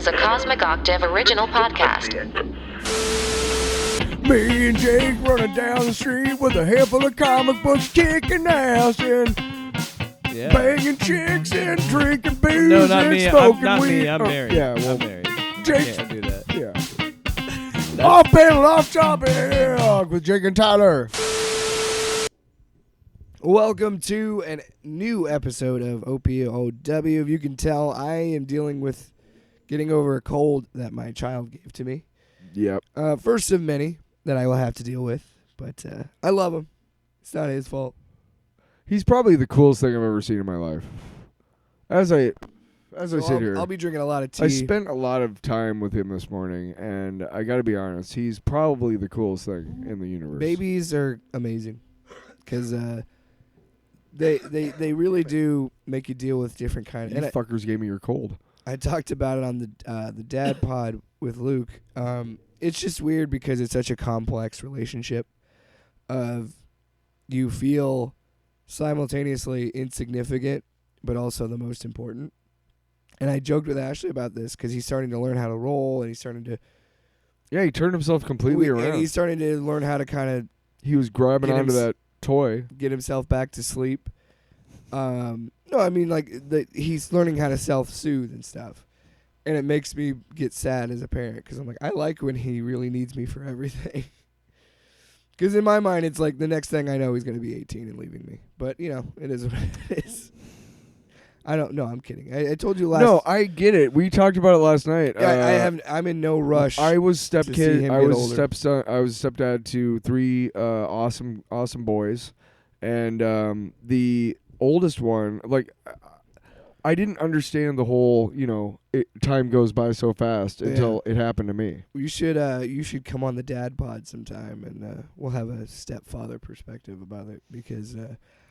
is a Cosmic Octave original podcast. Me and Jake running down the street with a handful of comic books, kicking ass and banging chicks and drinking booze No, not and me. smoking Not weed. me. I'm married. Yeah, well, I'm married. Jake. Can't do that. Yeah. Off panel, off topic with Jake and Tyler. Welcome to a new episode of OPOW. If you can tell, I am dealing with getting over a cold that my child gave to me. Yep. First of many that I will have to deal with, but I love him. It's not his fault. He's probably the coolest thing I've ever seen in my life. As I sit here, I'll be drinking a lot of tea. I spent a lot of time with him this morning, and I got to be honest, he's probably the coolest thing in the universe. Babies are amazing because they really do make you deal with different kind of. You fuckers gave me your cold. I talked about it on the dad pod with Luke. It's just weird because it's such a complex relationship. Of you feel simultaneously insignificant, but also the most important. And I joked with Ashley about this because he's starting to learn how to roll, and he's starting to. Yeah, he turned himself completely around. And he's starting to learn how to kind of. He was grabbing onto that toy. Get himself back to sleep. No, I mean he's learning how to self-soothe and stuff, and it makes me get sad as a parent because I'm like, I like when he really needs me for everything. Because in my mind, it's like the next thing I know, he's going to be 18 and leaving me. But you know, it is what it is. I don't know. I'm kidding. I told you last. No, I get it. We talked about it last night. Yeah, I'm in no rush. I was stepkid. I was older. stepson. I was stepdad to three awesome boys, and the oldest one, I didn't understand the whole, time goes by so fast until it happened to me. You should come on the dad pod sometime, and we'll have a stepfather perspective about it because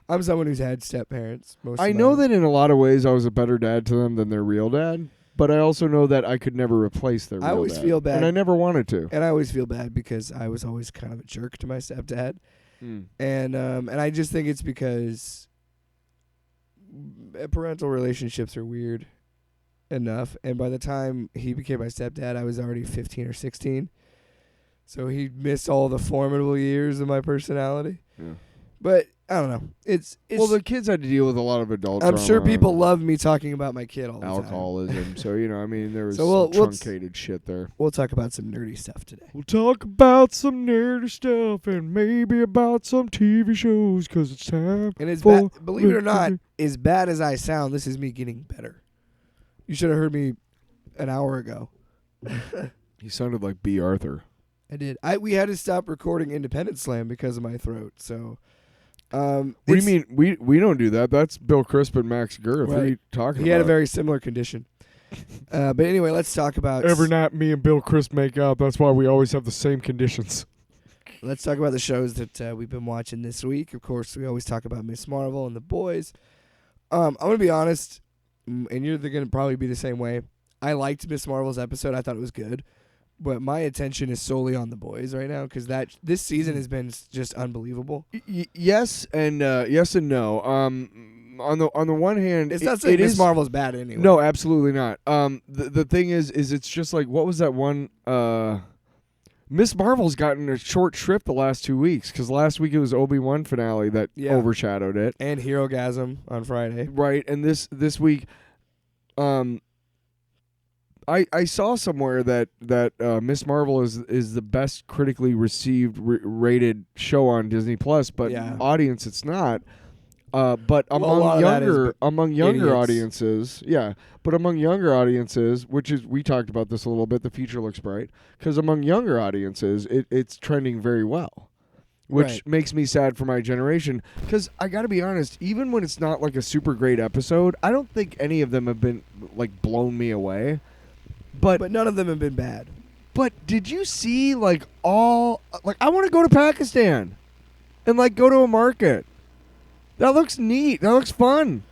I'm someone who's had step parents. I know that in a lot of ways I was a better dad to them than their real dad, but I also know that I could never replace their real dad. I always feel bad. And I never wanted to. And I always feel bad because I was always kind of a jerk to my stepdad. And I just think it's because parental relationships are weird enough, and by the time he became my stepdad, I was already 15 or 16, so he missed all the formidable years of my personality. Yeah. But I don't know. It's well, the kids had to deal with a lot of adult I'm trauma sure people love me talking about my kid all the time. Alcoholism. So there was some truncated shit there. We'll talk about some nerdy stuff today. We'll talk about some nerdy stuff and maybe about some TV shows because it's time. And believe it or not, as bad as I sound, this is me getting better. You should have heard me an hour ago. You sounded like B. Arthur. I did. We had to stop recording Independence Slam because of my throat. So, what do you mean? We don't do that. That's Bill Crisp and Max Girth. Right. What are you talking about? He had a very similar condition. But anyway, let's talk about... Every night me and Bill Crisp make out. That's why we always have the same conditions. Let's talk about the shows that we've been watching this week. Of course, we always talk about Miss Marvel and The Boys. I'm going to be honest, and you're going to probably be the same way. I liked Miss Marvel's episode. I thought it was good. But my attention is solely on The Boys right now because this season has been just unbelievable. Yes and no. On the one hand, it's not saying Miss Marvel's bad anyway. No, absolutely not. The thing is it's just like, what was that one? Miss Marvel's gotten a short shrift the last 2 weeks because last week it was Obi-Wan finale that overshadowed it, and Herogasm on Friday. Right, and this week, I saw somewhere that Miss Marvel is the best critically received rated show on Disney Plus, but audience it's not. But among younger audiences, but among younger audiences, which is, we talked about this a little bit, the future looks bright, because among younger audiences, it's trending very well, which makes me sad for my generation, because I got to be honest, even when it's not like a super great episode, I don't think any of them have been like blown me away, but none of them have been bad. But did you see I want to go to Pakistan and go to a market. That looks neat. That looks fun.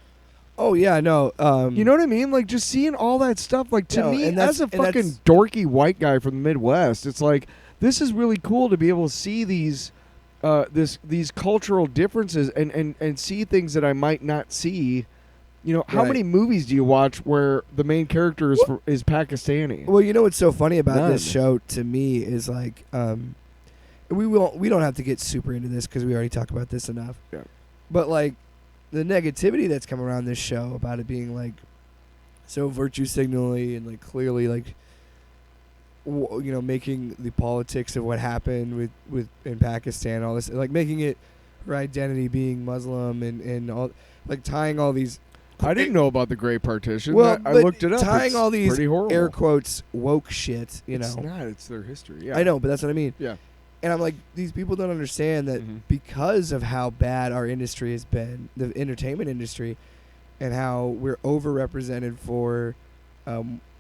Oh, yeah, no. You know what I mean? Just seeing all that stuff, to me, as a fucking dorky white guy from the Midwest, it's this is really cool to be able to see these these cultural differences and see things that I might not see how many movies do you watch where the main character is Pakistani? Well, what's so funny about this None. show to me is like, we don't have to get super into this because we already talked about this enough. Yeah. But like, the negativity that's come around this show about it being like so virtue signally and like clearly like, making the politics of what happened with in Pakistan, all this, like making it her identity being Muslim and all, like tying all these. I didn't know about the Gray Partition. Well, I looked it up. Tying It's all these pretty horrible. air quotes woke shit, It's not. It's their history. Yeah. I know, but that's what I mean. Yeah. And I'm like, these people don't understand that because of how bad our industry has been, the entertainment industry, and how we're overrepresented for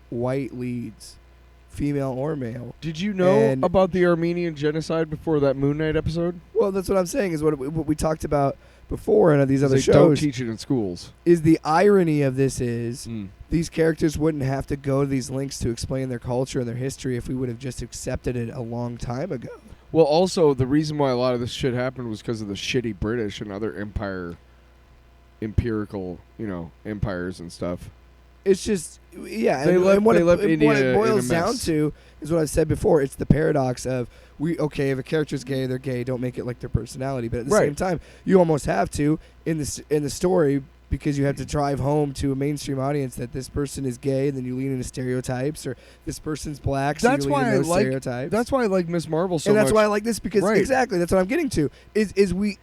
white leads, female or male. Did you know about the Armenian genocide before that Moon Knight episode? Well, that's what I'm saying is what we talked about before in these other they shows. Don't teach it in schools. Is the irony of this is these characters wouldn't have to go to these links to explain their culture and their history if we would have just accepted it a long time ago. Well, also, the reason why a lot of this shit happened was because of the shitty British and other empirical, empires and stuff. It's just, yeah. They left what India it boils in a down mess. to is what I've said before. It's the paradox of, if a character's gay, they're gay. Don't make it like their personality. But at the same time, you almost have to, in the story, because you have to drive home to a mainstream audience that this person is gay, and then you lean into stereotypes, or this person's black, so That's you lean why into I those like. stereotypes. That's why I like Miss Marvel so and much. that's why I like this, because exactly that's what I'm getting to. Is we,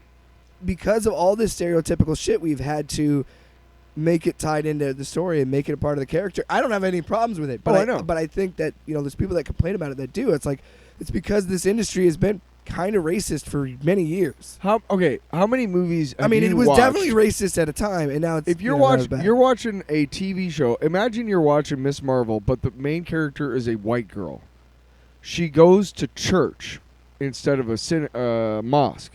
because of all this stereotypical shit, we've had to make it tied into the story and make it a part of the character. I don't have any problems with it, but I know. But I think that there's people that complain about it that do. It's like it's because this industry has been kind of racist for many years. How many movies? I mean, have it you was watched? definitely racist at a time, and now it's. If you're watching a TV show. Imagine you're watching Miss Marvel, but the main character is a white girl. She goes to church instead of a mosque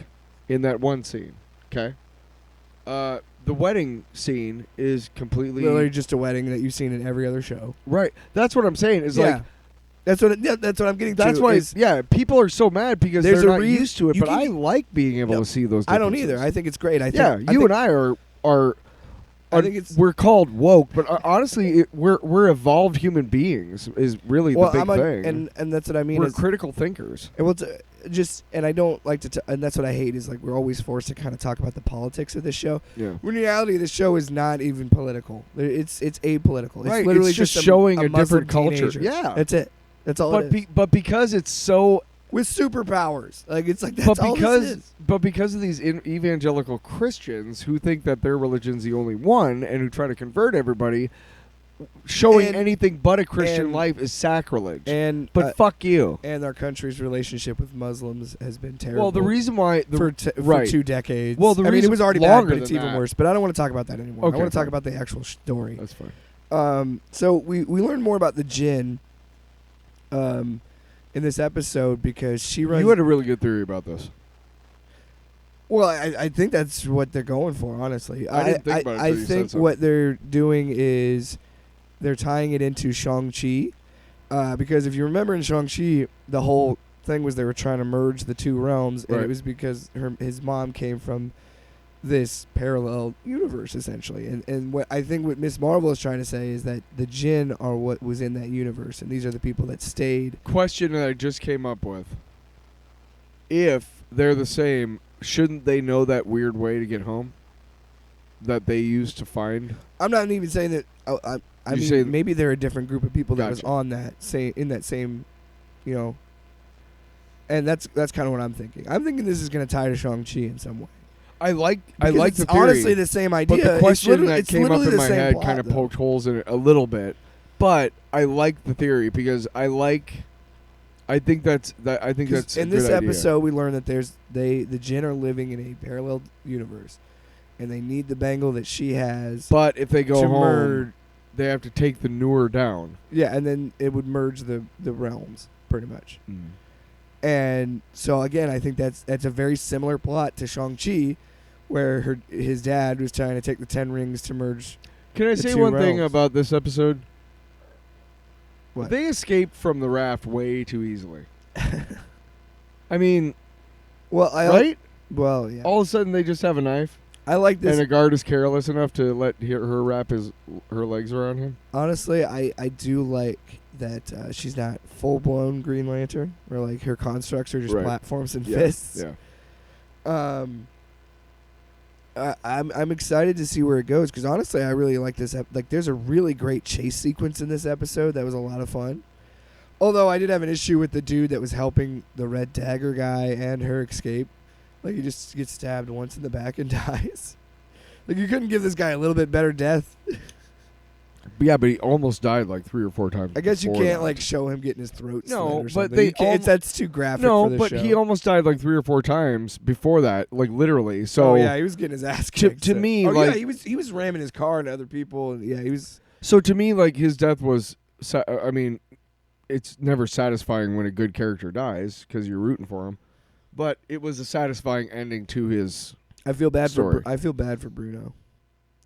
in that one scene. Okay. The wedding scene is completely literally just a wedding that you've seen in every other show. Right. That's what I'm saying. Is like that's what I'm getting to. That's why people are so mad because they're not used to it. But I like being able to see those differences. I don't either. I think it's great. You and I are I think we're called woke, but honestly, we're evolved human beings. Is really the big thing, and that's what I mean. We're critical thinkers. And I don't like to, and that's what I hate is like we're always forced to kind of talk about the politics of this show. Yeah. When in reality, this show is not even political. It's apolitical. Right. It's literally it's just showing a different culture. Teenager. Yeah. That's it. That's all. But because it's so with superpowers, like it's like that's all this is. But because of these evangelical Christians who think that their religion's the only one and who try to convert everybody, showing anything but a Christian life is sacrilege. But fuck you. And our country's relationship with Muslims has been terrible. Well, the reason why for 2 decades. Well, it was already bad, but it's even worse. But I don't want to talk about that anymore. Okay, I want to talk about the actual story. That's fine. So we learned more about the Jinn. In this episode because she runs. You had a really good theory about this. Well, I think that's what they're going for. Honestly, I didn't think about it. I think what they're doing is they're tying it into Shang-Chi, because if you remember in Shang-Chi, the whole thing was they were trying to merge the two realms, and it was because his mom came from this parallel universe essentially, and what I think what Miss Marvel is trying to say is that the Jinn are what was in that universe, and these are the people that stayed. Question that I just came up with: if they're the same, shouldn't they know that weird way to get home that they used to find? I'm not even saying that. I mean, maybe they're a different group of people that was on that in that same, and that's kind of what I'm thinking. I'm thinking this is going to tie to Shang-Chi in some way. I like the theory. Honestly the same idea. But the question that came up in my head kind of poked holes in it a little bit. But I like the theory because I think that's in this episode we learn that the Jinn are living in a parallel universe, and they need the bangle that she has. But if they go home, they have to take the Noor down. Yeah, and then it would merge the realms pretty much. And so again, I think that's a very similar plot to Shang-Chi, where his dad was trying to take the 10 rings to merge. Can I say one thing about this episode? What? They escaped from the raft way too easily. I mean, right? Well, yeah. All of a sudden, they just have a knife. I like this. And a guard is careless enough to let her wrap her legs around him. Honestly, I do like that she's not full blown Green Lantern, where like her constructs are just platforms and fists. Yeah. I'm excited to see where it goes because honestly, I really like this. Like, there's a really great chase sequence in this episode that was a lot of fun. Although I did have an issue with the dude that was helping the Red Dagger guy and her escape. Like, he just gets stabbed once in the back and dies. Like, you couldn't give this guy a little bit better death. Yeah, but he almost died like 3 or 4 times. I guess you can't like show him getting his throat slit or but something. That's too graphic. No, for the but show. he almost died like 3 or 4 times before that, like literally. So yeah, he was getting his ass kicked. To me, yeah, he was ramming his car into other people, and yeah, he was. So to me, like his death was. I mean, it's never satisfying when a good character dies because you're rooting for him, but it was a satisfying ending to his. I feel bad story. I feel bad for Bruno.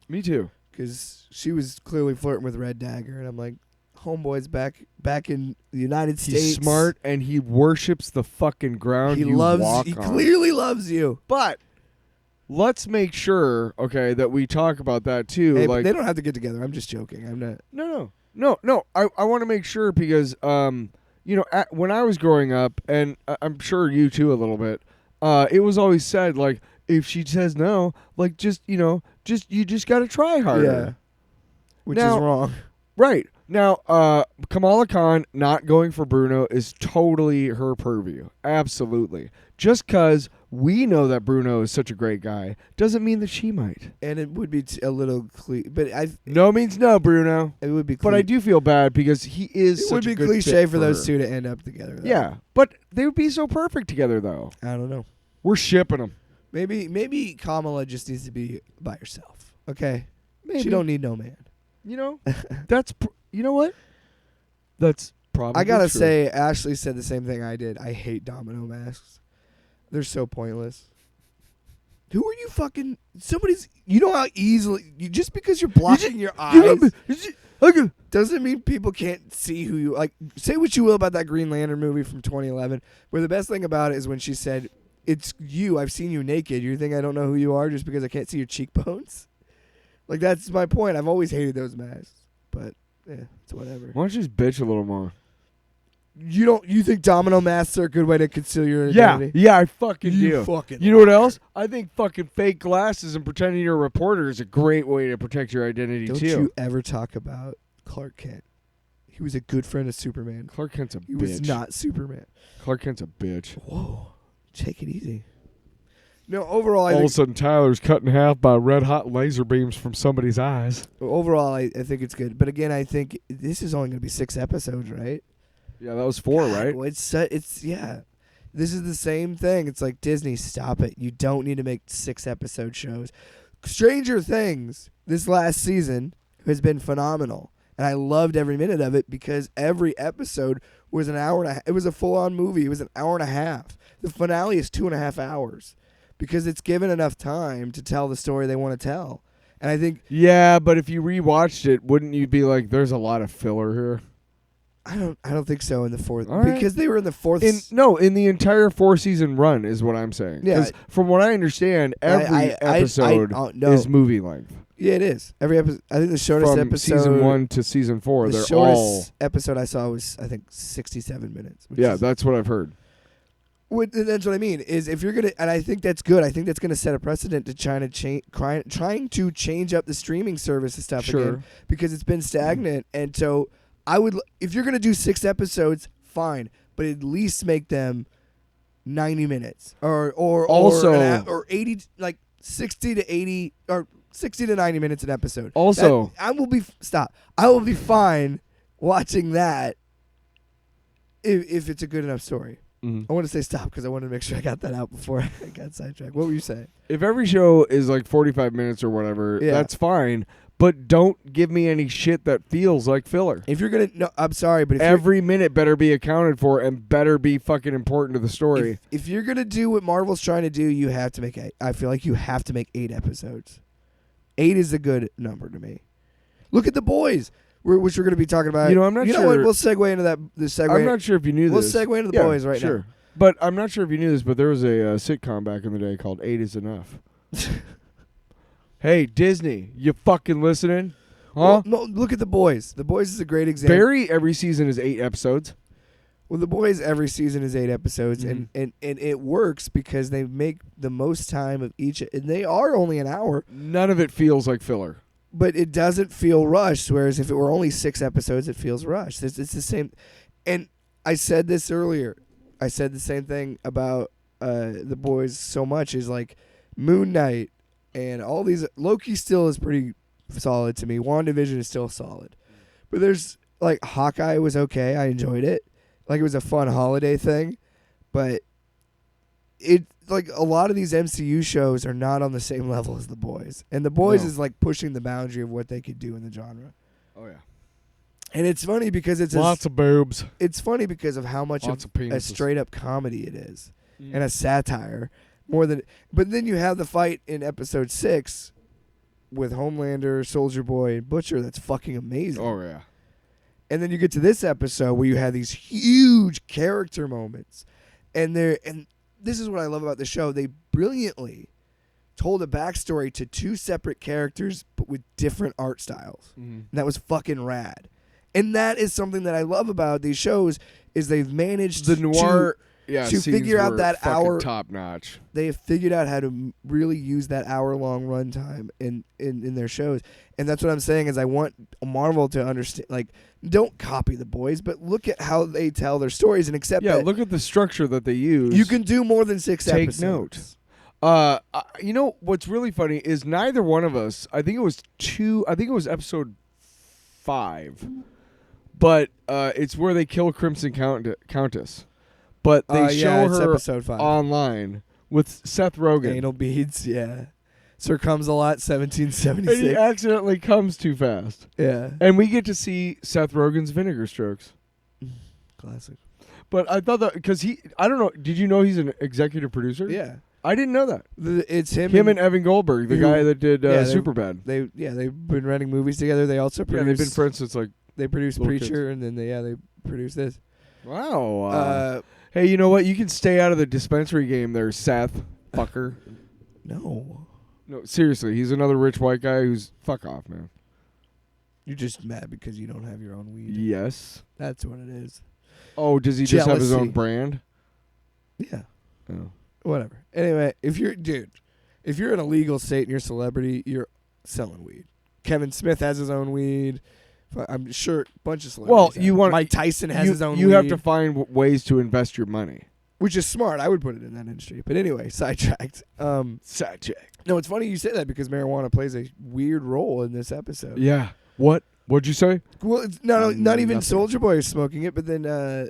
Me too. Because she was clearly flirting with Red Dagger, and I'm like, homeboy's back in the United States. He's smart, and he worships the fucking ground he walk on. He clearly loves you. But let's make sure, okay, that we talk about that too. Hey, like they don't have to get together. I'm just joking. I'm not. No. I want to make sure because, when I was growing up, and I'm sure you too a little bit, it was always said like, if she says no, like you just got to try harder. Yeah. Which is wrong. Right. Now, Kamala Khan not going for Bruno is totally her purview. Absolutely. Just because we know that Bruno is such a great guy doesn't mean that she might. And it would be a little but no means no, Bruno. It would be but I do feel bad because he is it such would be a good cliche fit for those two to end up together, though. Yeah. But they would be so perfect together, though. I don't know. We're shipping them. Maybe Kamala just needs to be by herself. Okay? Maybe. She don't need no man. You know? You know what? That's probably I gotta true. say, Ashley said the same thing I did. I hate domino masks. They're so pointless. Who are you fucking... Somebody's... You know how easily... just because you're blocking your eyes... doesn't mean people can't see who you... Like, say what you will about that Green Lantern movie from 2011, where the best thing about it is when she said, it's you, I've seen you naked. You think I don't know who you are just because I can't see your cheekbones? Like, that's my point. I've always hated those masks. But, yeah, it's whatever. Why don't you just bitch a little more? You think domino masks are a good way to conceal your identity? Yeah, I fucking do. You know what else? I think fucking fake glasses and pretending you're a reporter is a great way to protect your identity, Don't too. you ever talk about Clark Kent. He was a good friend of Superman. Clark Kent's a bitch. He was not Superman. Clark Kent's a bitch. Whoa. Take it easy. No, overall, all of a sudden Tyler's cut in half by red-hot laser beams from somebody's eyes. Overall, I think it's good. But again, I think this is only going to be 6 episodes, right? Yeah, that was 4, right? Well, yeah. This is the same thing. It's like, Disney, stop it. You don't need to make 6-episode shows. Stranger Things, this last season, has been phenomenal. And I loved every minute of it because every episode was an hour and a half. It was a full-on movie. It was an hour and a half. The finale is 2.5 hours because it's given enough time to tell the story they want to tell. And I think... Yeah, but if you rewatched it, wouldn't you be like, there's a lot of filler here? I don't think so in the 4th. All right. Because they were in the 4th... in the entire 4-season run is what I'm saying. Yeah. From what I understand, every episode is movie length. Yeah, it is. Every episode. I think the shortest From episode... season 1 to season 4, the they're shortest episode I saw was, I think, 67 minutes. Yeah, that's what I've heard. That's what I mean. Is if you're gonna, and I think that's good. I think that's gonna set a precedent to trying to change up the streaming service and stuff again because it's been stagnant. And so I would, if you're gonna do 6 episodes, fine, but at least make them 90 minutes or 80, like 60 to 80 or 60 to 90 minutes an episode. Also, I will be fine watching that if it's a good enough story. I want to say stop because I wanted to make sure I got that out before I got sidetracked. What were you saying? If every show is like 45 minutes or whatever, that's fine. But don't give me any shit that feels like filler. If you're going to... No, I'm sorry, but... Every minute better be accounted for and better be fucking important to the story. If you're going to do what Marvel's trying to do, you have to make... I feel like you have to make 8 episodes. 8 is a good number to me. Look at The Boys. Which we're going to be talking about. I'm not sure. You know what? We'll segue into that. I'm not sure if you knew this. We'll segue into The Boys right now. But I'm not sure if you knew this, but there was a sitcom back in the day called 8 is Enough. Hey, Disney, you fucking listening? Huh? Well, no, look at The Boys. The Boys is a great example. Barry, every season is 8 episodes. Well, The Boys every season is 8 episodes, Mhm. and it works because they make the most time of each, and they are only an hour, None of it feels like filler. but it doesn't feel rushed. Whereas if it were only 6 episodes, it feels rushed. It's the same. And I said this earlier. I said the same thing about The Boys so much is like Moon Knight and all these. Loki still is pretty solid to me. WandaVision is still solid, but there's like Hawkeye was okay. I enjoyed it. Like it was a fun holiday thing, but it like a lot of these MCU shows are not on the same level as The Boys, and The Boys No. is like pushing the boundary of what they could do in the genre. Oh, yeah. And it's funny because it's Lots of boobs. it's funny because of how much Lots of of a penises. straight up comedy it is and a satire more than. But then you have the fight in episode 6 with Homelander, Soldier Boy, and Butcher. That's fucking amazing. Oh, yeah. And then you get to this episode where you have these huge character moments, and this is what I love about the show. They brilliantly told a backstory to 2 separate characters, but with different art styles. And that was fucking rad. And that is something that I love about these shows is they've managed The noir to scenes figure out were that fucking hour. top notch. They have figured out how to really use that hour-long runtime in their shows. And that's what I'm saying is I want Marvel to understand, like, don't copy The Boys, but look at how they tell their stories and accept Yeah, that look at the structure that they use. you can do more than 6 Take episodes. note. You know what's really funny is neither one of us. I think it was episode 5, but it's where they kill Crimson Countess. But they show it's her episode 5. online with Seth Rogen, Anal beads, yeah. Sir Comes a Lot, and he 1776. accidentally comes too fast. Yeah, And we get to see Seth Rogen's vinegar strokes. classic. But I thought that because I don't know. Did you know he's an executive producer? Yeah, I didn't know that. it's him. Him and Evan Goldberg, the who- guy that did yeah, they- Superbad. They've been writing movies together. They also Yeah, produce. they've been friends since like. They produced little Preacher, and then they produced this. Wow. Hey, you know what? You can stay out of the dispensary game there, Seth. Fucker. No, No, seriously, he's another rich white guy who's fuck off, man. you're just mad because you don't have your own weed. Yes. That's what it is. Oh, does he just have his own Jealousy. brand? Yeah, Oh. whatever. Anyway, if you're in a legal state and you're a celebrity, you're selling weed. Kevin Smith has his own weed. I'm sure a bunch of celebrities. Well, have you it. want Mike Tyson has his own. You weed, have to find ways to invest your money. which is smart. I would put it in that industry. But anyway, sidetracked. Sidetrack. No, it's funny you say that because marijuana plays a weird role in this episode. Yeah. What? What'd you say? Well, it's not even Nothing. Soldier Boy is smoking it, but then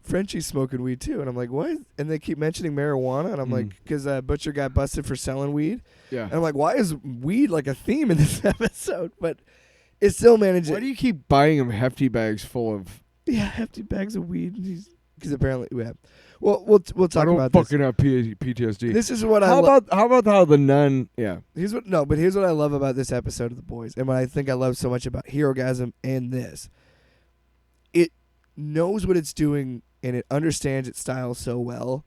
Frenchie's smoking weed too, and I'm like, what? And they keep mentioning marijuana, and I'm like, because Butcher got busted for selling weed, Yeah. and I'm like, why is weed like a theme in this episode? But it still manages. Why do you keep buying him hefty bags full of? Yeah, hefty bags of weed. Because apparently we have. Well, we'll talk I don't about fucking have PTSD. this. This is what how I about how the nun? Yeah. Here's what I love about this episode of The Boys, and what I think I love so much about Herogasm and this. It knows what it's doing, and it understands its style so well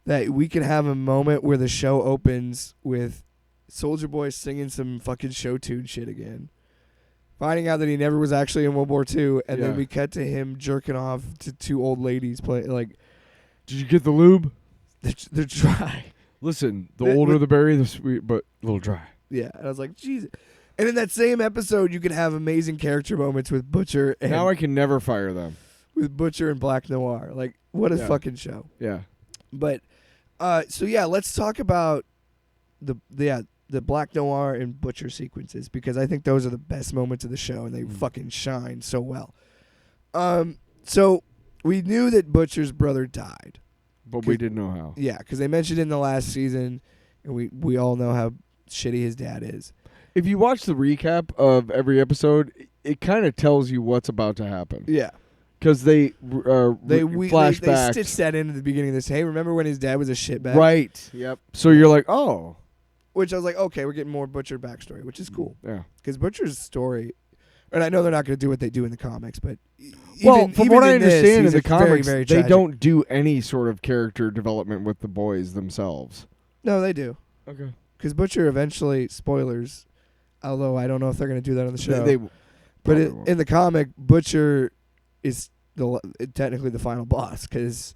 that we can have a moment where the show opens with Soldier Boy singing some fucking show tune shit again, finding out that he never was actually in World War II, and then Yeah. we cut to him jerking off to 2 old ladies playing like Did you get the lube? they're dry. Listen, the They- older the berry, the sweet, but a little dry. Yeah, and I was like, Jesus. And in that same episode, you can have amazing character moments with Butcher and Now I can never fire them. with Butcher and Black Noir. Like, what a Yeah. fucking show. Yeah. But so yeah, let's talk about the Black Noir and Butcher sequences because I think those are the best moments of the show and they fucking shine so well. So we knew that Butcher's brother died. But we didn't know how. Yeah, because they mentioned in the last season, and we all know how shitty his dad is. If you watch the recap of every episode, it kind of tells you what's about to happen. Yeah. Because they flash they back. stitched that in at the beginning of this. Hey, remember when his dad was a shitbag? Right. Yep. So you're like, oh. Which I was like, okay, we're getting more Butcher backstory, which is cool. Yeah. Because Butcher's story, and I know they're not going to do what they do in the comics, but Well, from what I understand in the comics, very they tragic. don't do any sort of character development with the boys themselves. No, they do. Okay. Because Butcher eventually, spoilers, Although I don't know if they're going to do that on the show. But in the comic, Butcher is technically the final boss because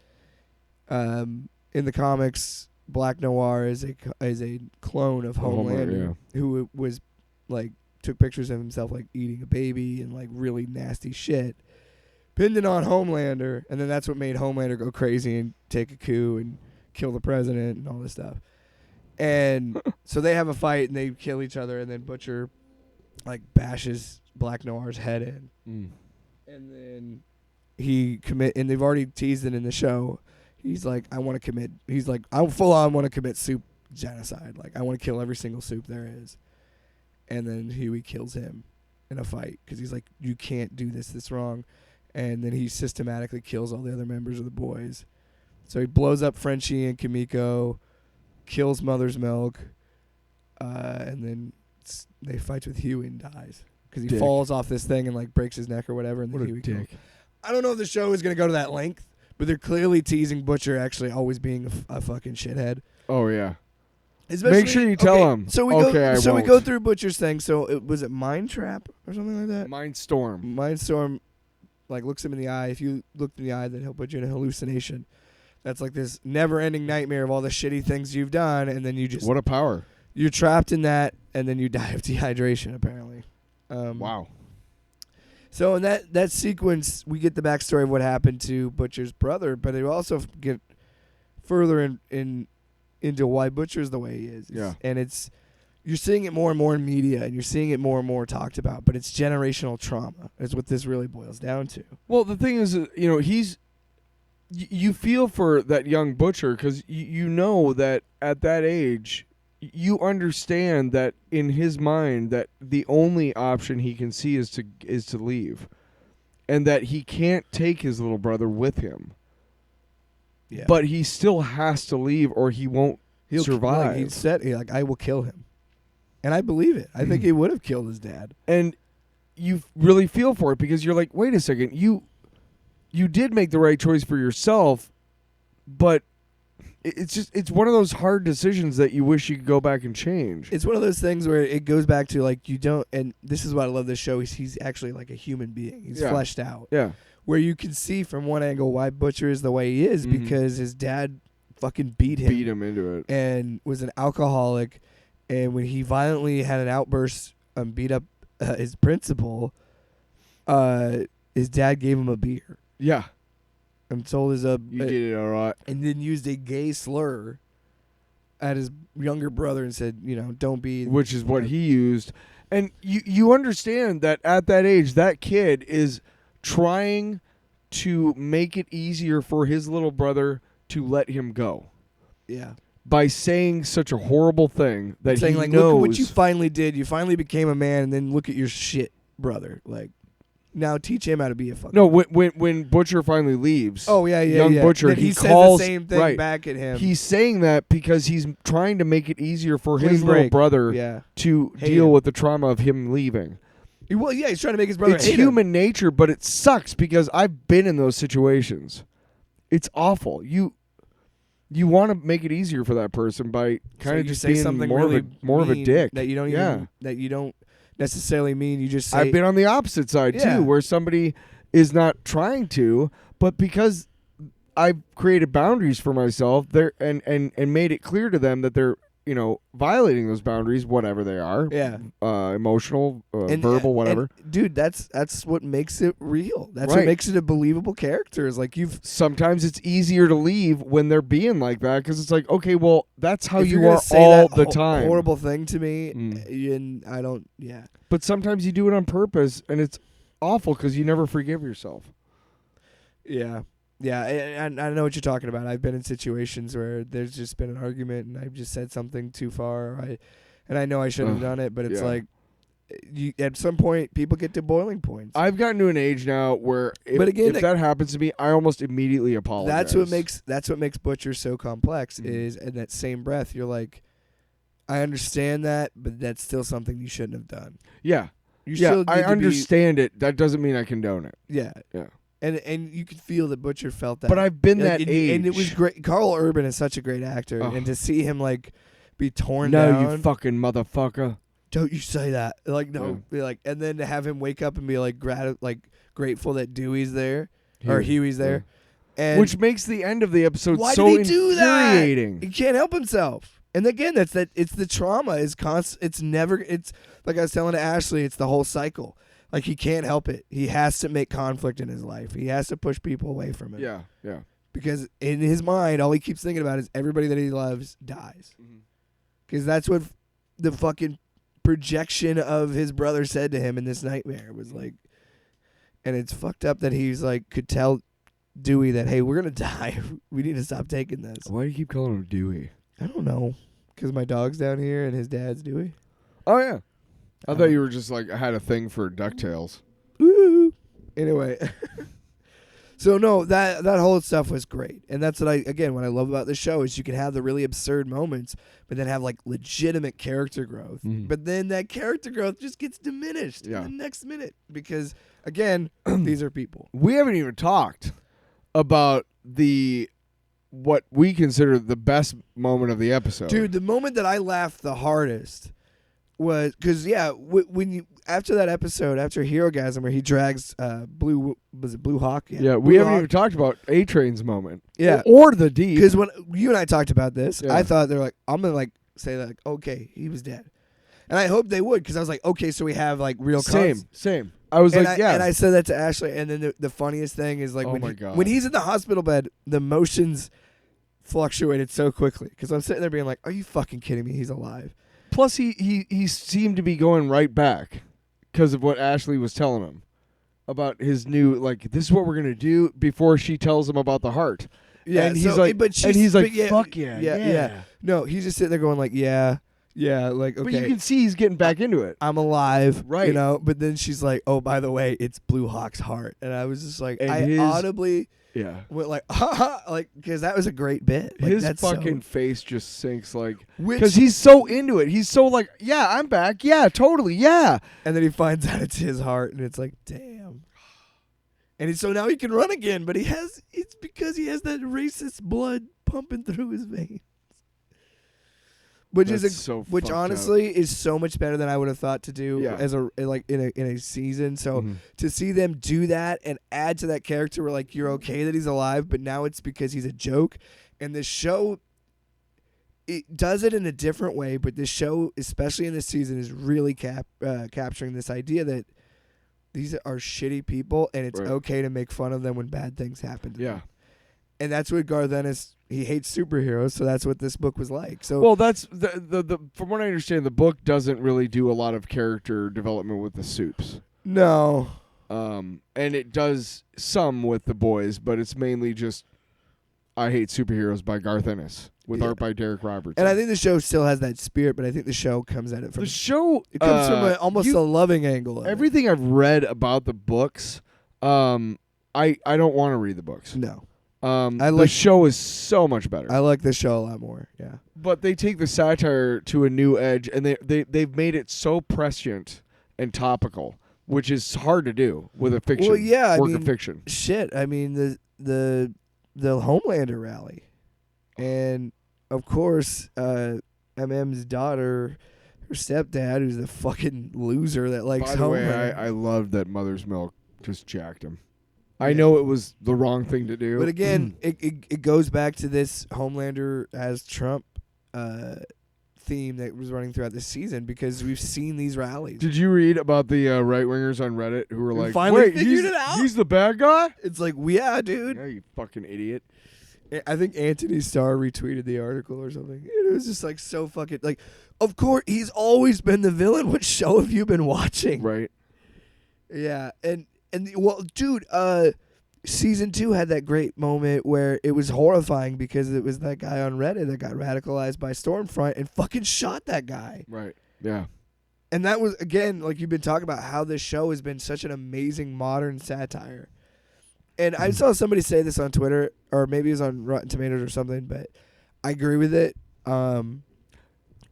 in the comics, Black Noir is a clone of Homelander who was like took pictures of himself like eating a baby and like really nasty shit, pinned it on Homelander, and then that's what made Homelander go crazy and take a coup and kill the president and all this stuff. And so they have a fight and they kill each other, and then Butcher like bashes Black Noir's head in, and then and they've already teased it in the show. He's like, I want to commit. He's like, I full on want to commit soup genocide. Like, I want to kill every single soup there is. And then Huey kills him in a fight because he's like, you can't do this wrong. And then he systematically kills all the other members of the boys. So he blows up Frenchie and Kimiko, kills Mother's Milk, and then they fight with Huey and dies because he falls off this thing and like breaks his neck or whatever. And then what Huey a dick. I don't know if the show is going to go to that length. But they're clearly teasing Butcher actually always being a fucking shithead. Oh, yeah. Especially, make sure you tell him. So we go through Butcher's thing. So was it Mind Trap or something like that? Mindstorm. Mindstorm, like, looks him in the eye. If you look in the eye, then he'll put you in a hallucination. That's like this never-ending nightmare of all the shitty things you've done, and then you just... What a power. You're trapped in that, and then you die of dehydration, apparently. Wow. So in that sequence, we get the backstory of what happened to Butcher's brother, but they also get further into why Butcher's the way he is. Yeah. And you're seeing it more and more in media, and you're seeing it more and more talked about, but it's generational trauma is what this really boils down to. Well, the thing is, you feel for that young Butcher because you know that at that age, you understand that in his mind that the only option he can see is to leave, and that he can't take his little brother with him. Yeah. But he still has to leave, or he won't survive. He said, I will kill him, and I believe it. I think he would have killed his dad. And you really feel for it because you're like, wait a second, you did make the right choice for yourself, but. It's one of those hard decisions that you wish you could go back and change. It's one of those things where it goes back to like you don't, and this is why I love this show. He's actually like a human being. He's fleshed out. Yeah. Where you can see from one angle why Butcher is the way he is because his dad fucking beat him into it, and was an alcoholic. And when he violently had an outburst and beat up his principal, his dad gave him a beer. Yeah. And told his you did it all right, and then used a gay slur at his younger brother and said, don't be, which is what he used. And you understand that at that age, that kid is trying to make it easier for his little brother to let him go. Yeah. By saying such a horrible thing that saying, he like, knows. Look at what you finally did. You finally became a man, and then look at your shit, brother. Like, now teach him how to be a fucking... No, when Butcher finally leaves... Oh, yeah. Young Butcher, he calls... says the same thing back at him. He's saying that because he's trying to make it easier for his little brother to deal with the trauma of him leaving. He's trying to make his brother hate him. It's human nature, but it sucks because I've been in those situations. It's awful. You want to make it easier for that person by kind of just being something more of a dick. That you don't even... That you don't... necessarily mean you just say... I've been on the opposite side too, where somebody is not trying to, but because I've created boundaries for myself there and made it clear to them that they're violating those boundaries, whatever they are, emotional, verbal, whatever. And, dude, that's what makes it real. That's what makes it a believable character. Is like sometimes it's easier to leave when they're being like that because it's like, okay, well, that's how you are say all that the time. Horrible thing to me, and I don't. Yeah. But sometimes you do it on purpose, and it's awful because you never forgive yourself. Yeah. Yeah, and I know what you're talking about. I've been in situations where there's just been an argument, and I've just said something too far, and I know I shouldn't have done it, but it's like, at some point, people get to boiling points. I've gotten to an age now where if that happens to me, I almost immediately apologize. That's what makes Butcher so complex. Is in that same breath, you're like, I understand that, but that's still something you shouldn't have done. Yeah, I understand it. That doesn't mean I condone it. Yeah. And you could feel that Butcher felt that. But I've been that age. And it was great. Carl Urban is such a great actor. And to see him, like, be torn down. No, you fucking motherfucker. don't you say that. Like, no. Be like, and then to have him wake up and be like, grateful that Dewey's there. Or Huey's there. And which makes the end of the episode why so did he do infuriating. That? He can't help himself. And again, it's the trauma is constant. It's like I was telling to Ashley, it's the whole cycle. Like, he can't help it. He has to make conflict in his life. He has to push people away from it. Yeah, yeah. Because in his mind, all he keeps thinking about is everybody that he loves dies. Because that's what the fucking projection of his brother said to him in this nightmare was like. And it's fucked up that he's like could tell Dewey that, hey, we're gonna die. We need to stop taking this. Why do you keep calling him Dewey? I don't know. Because my dog's down here and his dad's Dewey. Oh yeah. I thought you were just like had a thing for DuckTales. Woo. Anyway. So no, that whole stuff was great. And that's what what I love about this show is you can have the really absurd moments, but then have like legitimate character growth. But then that character growth just gets diminished in the next minute because again, these are people. We haven't even talked about what we consider the best moment of the episode. Dude, the moment that I laughed the hardest was because when you after that episode, after Herogasm, where he drags Blue Hawk? Yeah, we haven't even talked about A-Train's moment. Yeah, or the D. Because when you and I talked about this, I thought they're like, I'm gonna like say that, like, okay, he was dead, and I hope they would because I was like, okay, so we have like real same. I was and I said that to Ashley, and then the funniest thing is like when he's in the hospital bed, the motions fluctuated so quickly because I'm sitting there being like, are you fucking kidding me? He's alive. Plus, he seemed to be going right back because of what Ashley was telling him about his new, like, this is what we're going to do before she tells him about the heart. Yeah, and he's like, fuck yeah. No, he's just sitting there going like, yeah, like, okay. But you can see he's getting back into it. I'm alive, right? You know. But then she's like, oh, by the way, it's Blue Hawk's heart, and I was just like, I audibly. Yeah. Went like, like, because that was a great bit. Like, his fucking face just sinks, like, because he's so into it. He's so like, yeah, I'm back. Yeah, totally. Yeah. And then he finds out it's his heart, and it's like, damn. And so now he can run again, but it's because he has that racist blood pumping through his veins. Which which honestly is so much better than I would have thought to do as in a season. So to see them do that and add to that character where like you're okay that he's alive, but now it's because he's a joke. And this show, it does it in a different way, but this show, especially in this season, is really capturing this idea that these are shitty people and it's okay to make fun of them when bad things happen to them. And that's what Garth Ennis, he hates superheroes, so that's what this book was like. So well, that's the from what I understand, the book doesn't really do a lot of character development with the Supes. No. And it does some with the boys, but it's mainly just I Hate Superheroes by Garth Ennis with art by Derek Robertson. And I think the show still has that spirit, but I think the show comes at it from the show. It comes from almost a loving angle. Everything I've read about the books, I don't want to read the books. No. The show is so much better. I like the show a lot more. Yeah, but they take the satire to a new edge, and they've made it so prescient and topical, which is hard to do with a fiction. Well, yeah, work of fiction. Shit, I mean the Homelander rally, and of course, MM's daughter, her stepdad, who's the fucking loser that likes Homelander. By the way, I loved that Mother's Milk just jacked him. I know it was the wrong thing to do. But again, it goes back to this Homelander as Trump theme that was running throughout this season because we've seen these rallies. Did you read about the right-wingers on Reddit who were like, finally figured it out? He's the bad guy? It's like, yeah, dude. Yeah, you fucking idiot. I think Anthony Starr retweeted the article or something. It was just like so fucking, like, of course, he's always been the villain. What show have you been watching? Right. Yeah, and well, dude, season 2 had that great moment where it was horrifying because it was that guy on Reddit that got radicalized by Stormfront and fucking shot that guy. Right. Yeah. And that was, again, like you've been talking about how this show has been such an amazing modern satire. And I saw somebody say this on Twitter, or maybe it was on Rotten Tomatoes or something, but I agree with it.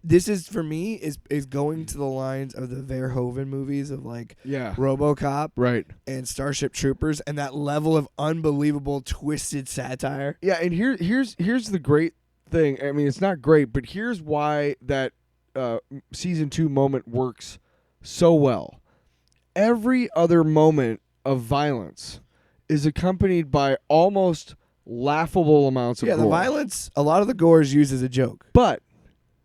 This is, for me, is going to the lines of the Verhoeven movies of like RoboCop and Starship Troopers and that level of unbelievable twisted satire. Yeah, and here's the great thing. I mean, it's not great, but here's why that season 2 moment works so well. Every other moment of violence is accompanied by almost laughable amounts of gore. The violence, a lot of the gore is used as a joke. But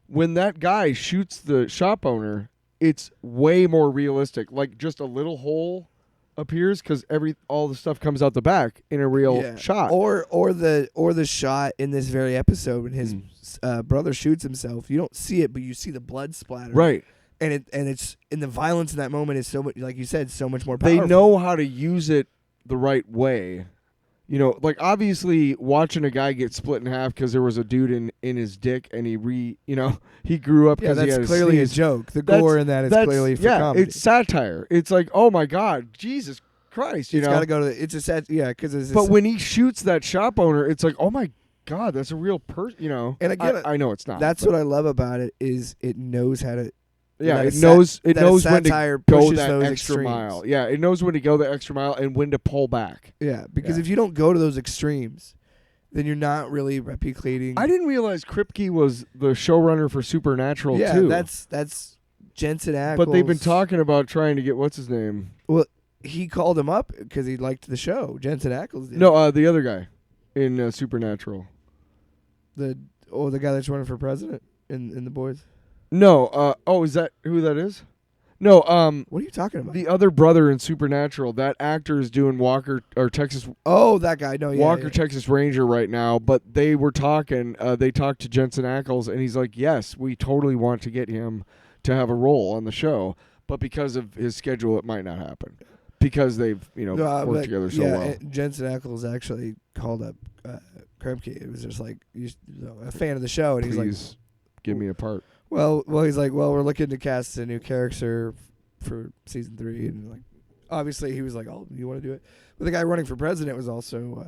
when that guy shoots the shop owner, it's way more realistic. Like just a little hole appears because all the stuff comes out the back in a real shot. Or the shot in this very episode when his brother shoots himself. You don't see it, but you see the blood splatter. Right. And it's the violence in that moment is so much, like you said, so much more powerful. They know how to use it the right way. You know, like obviously watching a guy get split in half because there was a dude in his dick and he grew up because he had that's clearly a joke. The gore in that is clearly for comedy. It's satire. It's like, oh my God, Jesus Christ, It's got to go to it's a set, because But when he shoots that shop owner, it's like, oh my God, that's a real person, And again, I know it's not. That's what I love about it is it knows how to. Yeah, it knows when to go that extra extremes. mile. Yeah, it knows when to go the extra mile and when to pull back. Yeah, because if you don't go to those extremes, then you're not really replicating. I didn't realize Kripke was the showrunner for Supernatural too. Yeah, that's Jensen Ackles. But they've been talking about trying to get what's his name. Well, he called him up because he liked the show. Jensen Ackles did. No, the other guy in Supernatural. The guy that's running for president in The Boys. No, is that who that is? No, what are you talking about? The other brother in Supernatural. That actor is doing Walker or Texas. Oh, that guy. No, yeah. Walker Texas Ranger right now. But they were talking. They talked to Jensen Ackles, and he's like, "Yes, we totally want to get him to have a role on the show, but because of his schedule, it might not happen because they've worked together so well." Jensen Ackles actually called up Kripke. It was just like a fan of the show, and Please he's like, give me a part. Well, he's like, we're looking to cast a new character for season 3, and like, obviously he was like, oh, you want to do it? But the guy running for president was also,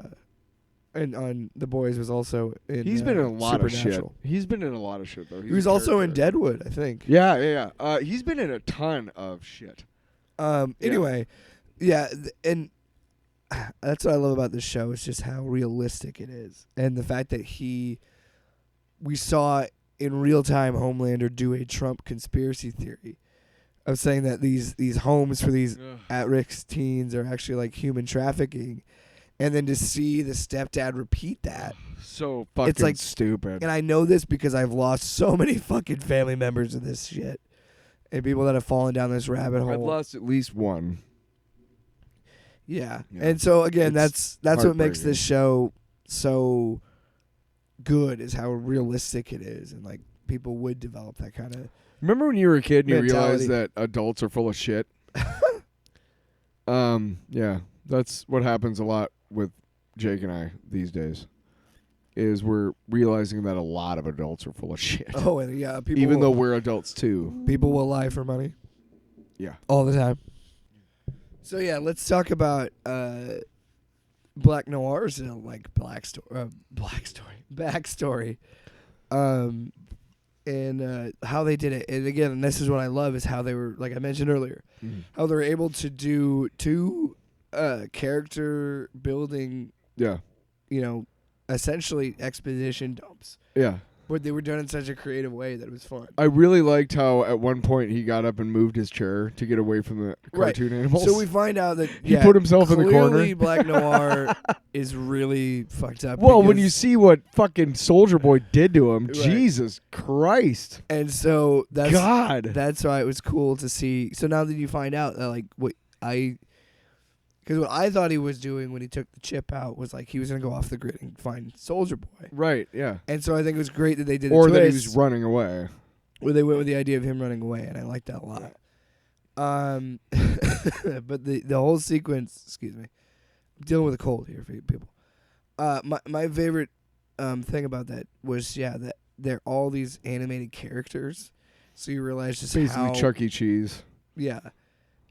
and on The Boys was also in. He's been in a lot of shit. He's been in a lot of shit though. He was also in Deadwood, I think. Yeah. He's been in a ton of shit. Anyway, and that's what I love about this show is just how realistic it is, and the fact that we saw in real time Homelander do a Trump conspiracy theory of saying that these homes for these at-risk teens are actually like human trafficking, and then to see the stepdad repeat that, so fucking it's like stupid. And I know this because I've lost so many fucking family members of this shit and people that have fallen down this rabbit hole. I've lost at least one. Yeah. And so again, that's what makes this show so good, is how realistic it is, and like people would develop that kind of. Remember when you were a kid and you mentality. realized that adults are full of shit? Yeah, that's what happens a lot with Jake and I these days. Is we're realizing that a lot of adults are full of shit. Oh, and yeah, people. Even though we're adults too, people will lie for money. Yeah, all the time. So yeah, let's talk about Black Noir's backstory, and how they did it. And again, this is what I love, is how they were, like I mentioned earlier, how they were able to do 2 character building. Yeah, essentially exposition dumps. Yeah. But they were done in such a creative way that it was fun. I really liked how at one point he got up and moved his chair to get away from the cartoon animals. So we find out that he put himself in the corner. Clearly Black Noir is really fucked up. Well, when you see what fucking Soldier Boy did to him, Jesus Christ. And so that's why it was cool to see. So now that you find out that because what I thought he was doing when he took the chip out was like he was going to go off the grid and find Soldier Boy. Right, yeah. And so I think it was great that they did or that he was running away. Or they went with the idea of him running away, and I liked that a lot. But the whole sequence, excuse me, I'm dealing with a cold here for you people. My favorite thing about that was, that they're all these animated characters. So you realize just basically how... Chuck E. Cheese. Yeah.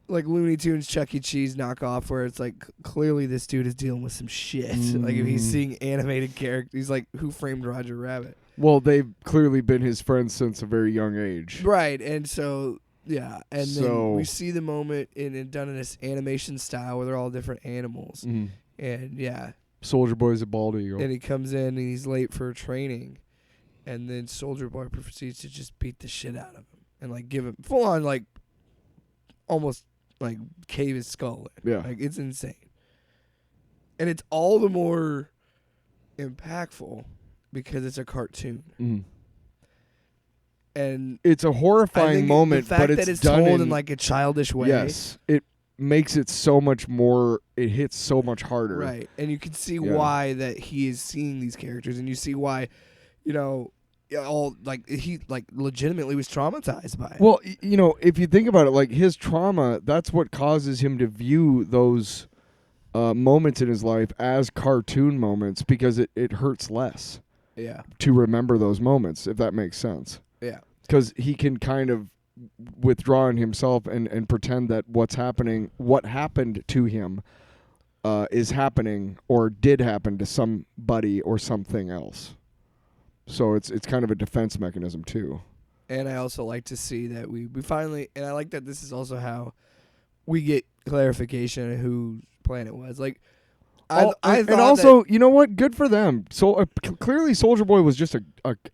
Like Looney Tunes, Chuck E. Cheese knockoff, where it's like clearly this dude is dealing with some shit. Like if he's seeing animated characters, he's like, Who Framed Roger Rabbit? Well, they've clearly been his friends since a very young age. Right, and so and then we see the moment done in this animation style where they're all different animals, and Soldier Boy's a bald eagle, and he comes in and he's late for training, and then Soldier Boy proceeds to just beat the shit out of him and like give him full on like almost like cave his skull in. Yeah. Like it's insane. And it's all the more impactful because it's a cartoon. Mm. And it's a horrifying moment, the fact but it's that it's done told in like a childish way. Yes, it makes it so much more. It hits so much harder, right? And you can see why that he is seeing these characters, and you see why, all like he like legitimately was traumatized by it. Well, if you think about it, like his trauma, that's what causes him to view those moments in his life as cartoon moments because it hurts less. Yeah. To remember those moments, if that makes sense. Yeah. Because he can kind of withdraw in himself and pretend that what happened to him is happening or did happen to somebody or something else. So it's kind of a defense mechanism too. And I also like to see that we finally, and I like that this is also how we get clarification of whose plan it was. Like, I and also, you know what? Good for them. So clearly, Soldier Boy was just a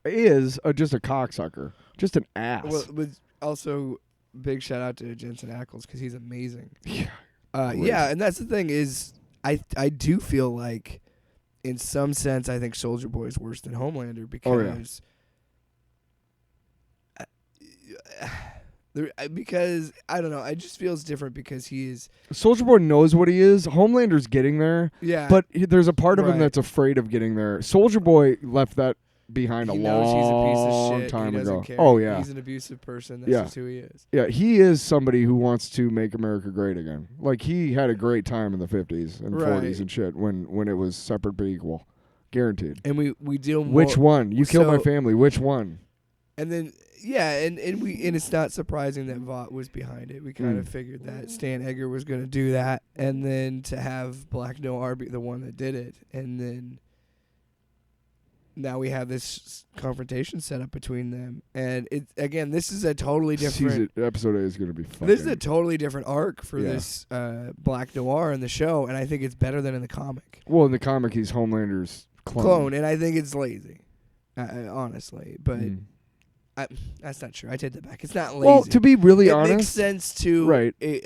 cocksucker, just an ass. Well, with also big shout out to Jensen Ackles because he's amazing. Yeah, and that's the thing is, I do feel like, in some sense, I think Soldier Boy is worse than Homelander because. Because I don't know, it just feels different because he is. Soldier Boy knows what he is. Homelander's getting there. Yeah, but there's a part of him that's afraid of getting there. Soldier Boy left that behind he a knows he's a piece of shit. time he doesn't ago. Care. Oh yeah, he's an abusive person. That's just who he is. Yeah, he is somebody who wants to make America great again. Like he had a great time in the 50s and 40s and shit when it was separate but equal, guaranteed. And we deal more. Which one? You killed my family. Which one? And then. Yeah, and it's not surprising that Vought was behind it. We kind of figured that Stan Edgar was going to do that, and then to have Black Noir be the one that did it, and then now we have this confrontation set up between them. And this is a totally different episode 8 is going to be fucking. This is a totally different arc for this Black Noir in the show, and I think it's better than in the comic. Well, in the comic, he's Homelander's clone, and I think it's lazy, honestly, but. That's not true. I take that back. It's not lazy. Well, to be really honest, it makes sense to right. It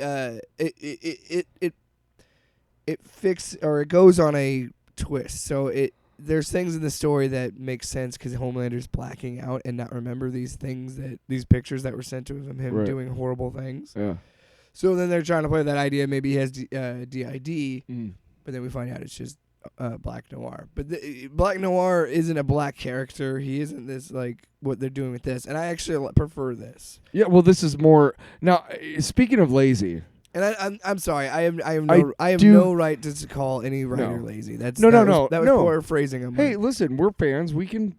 goes on a twist. So there's things in the story that make sense because Homelander's blacking out and not remember these pictures that were sent to him doing horrible things. Yeah. So then they're trying to play that idea. Maybe he has DID, but then we find out it's just. Black Noir, but Black Noir isn't a black character. He isn't this like what they're doing with this, and I actually prefer this. Yeah, well, this is more now. Speaking of lazy, and I'm sorry, I have no right to call any writer lazy. That was poor phrasing. Hey, listen, we're fans. We can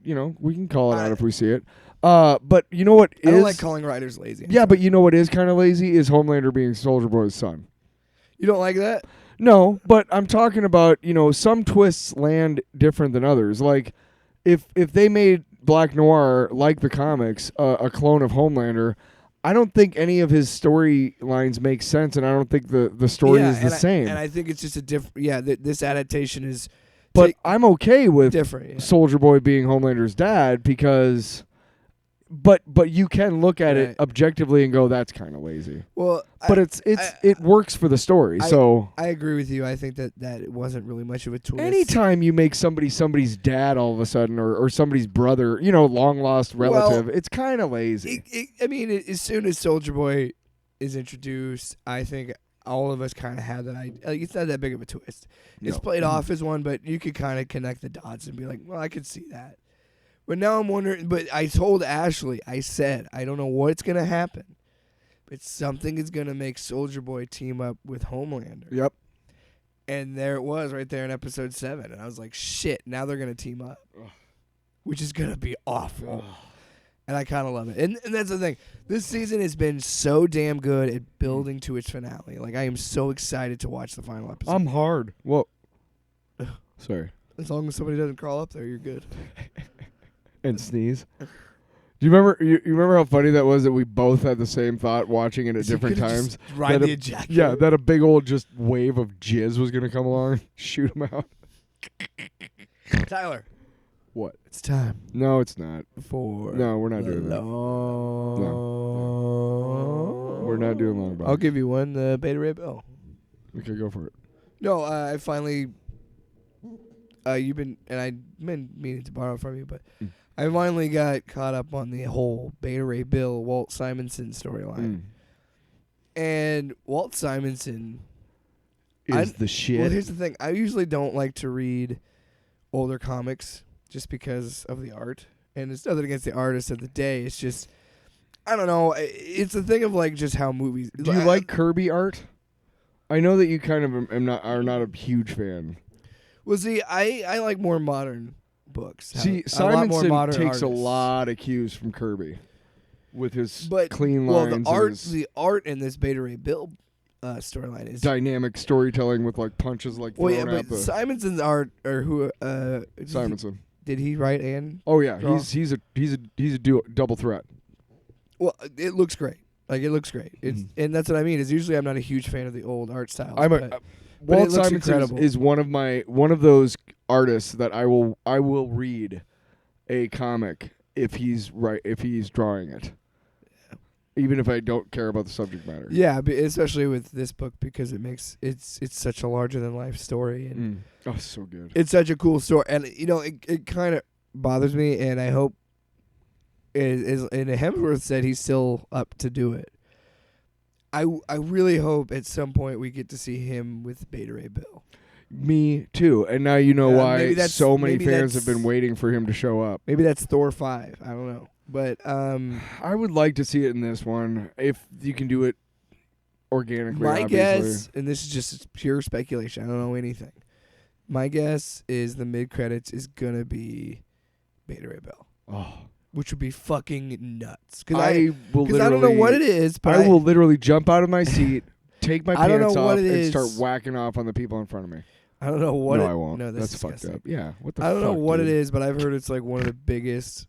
call it out if we see it. But you know what? I don't like calling writers lazy. Yeah, but you know what is kind of lazy is Homelander being Soldier Boy's son. You don't like that? No, but I'm talking about, some twists land different than others. Like, if they made Black Noir, like the comics, a clone of Homelander, I don't think any of his storylines make sense, and I don't think the story is the same. And I think it's just a different... Yeah, this adaptation is... But I'm okay with different, Soldier Boy being Homelander's dad because... But you can look at it objectively and go, that's kind of lazy. Well, but it works for the story. So I agree with you. I think that it wasn't really much of a twist. Anytime you make somebody's dad all of a sudden, or somebody's brother, long lost relative, it's kind of lazy. As soon as Soldier Boy is introduced, I think all of us kind of have that idea. Like, it's not that big of a twist. It's played off as one, but you could kind of connect the dots and be like, well, I could see that. But now I'm wondering, but I told Ashley, I said, I don't know what's going to happen, but something is going to make Soldier Boy team up with Homelander. Yep. And there it was right there in episode 7. And I was like, shit, now they're going to team up, which is going to be awful. And I kind of love it. And that's the thing. This season has been so damn good at building to its finale. Like, I am so excited to watch the final episode. I'm hard. Whoa. Sorry. As long as somebody doesn't crawl up there, you're good. And sneeze. Do you remember? You remember how funny that was that we both had the same thought watching it at different times? Ride the ejaculator. Yeah, that a big old just wave of jizz was gonna come along, and shoot him out. Tyler, What? It's time No, it's not. for. No, we're not doing that. We're not doing long box. I'll give you one. The Beta Ray Bill. Okay, go for it. No, I finally. You've been, and I've been meaning to borrow from you, but I finally got caught up on the whole Beta Ray Bill Walt Simonson storyline. And Walt Simonson is the shit. Well, here's the thing. I usually don't like to read older comics just because of the art. And it's nothing against the artists of the day. It's just, I don't know. It's a thing of like just how movies. Do you like Kirby art? I know that you kind of are not a huge fan. Well, see, I like more modern books. See, Simonson takes a lot of cues from Kirby with his clean lines. Well, the art in this Beta Ray Bill storyline is dynamic storytelling with like punches like thrown at the Simonson's art or who Simonson. Did he write and Oh yeah, draw? he's a double threat. Well, it looks great. Like, it looks great. It's and that's what I mean. Is usually I'm not a huge fan of the old art styles. Walt Simonson is one of those artists that I will read a comic if he's drawing it. Even if I don't care about the subject matter. Yeah, especially with this book because it's such a larger than life story and oh, so good. It's such a cool story, and it kind of bothers me, and I hope and Hemsworth said he's still up to do it. I really hope at some point we get to see him with Beta Ray Bill. Me too, and now you know why so many fans have been waiting for him to show up. Maybe that's Thor 5. I don't know. But I would like to see it in this one if you can do it organically. My guess, and this is just pure speculation, I don't know anything. My guess is the mid credits is gonna be Beta Ray Bill. Oh, which would be fucking nuts. Because I don't know what it is, but I will literally jump out of my seat, take my pants off, and start whacking off on the people in front of me. I don't know what. No, I won't. No, that's fucked up. Yeah, what the? I don't know what it is, but I've heard it's like one of the biggest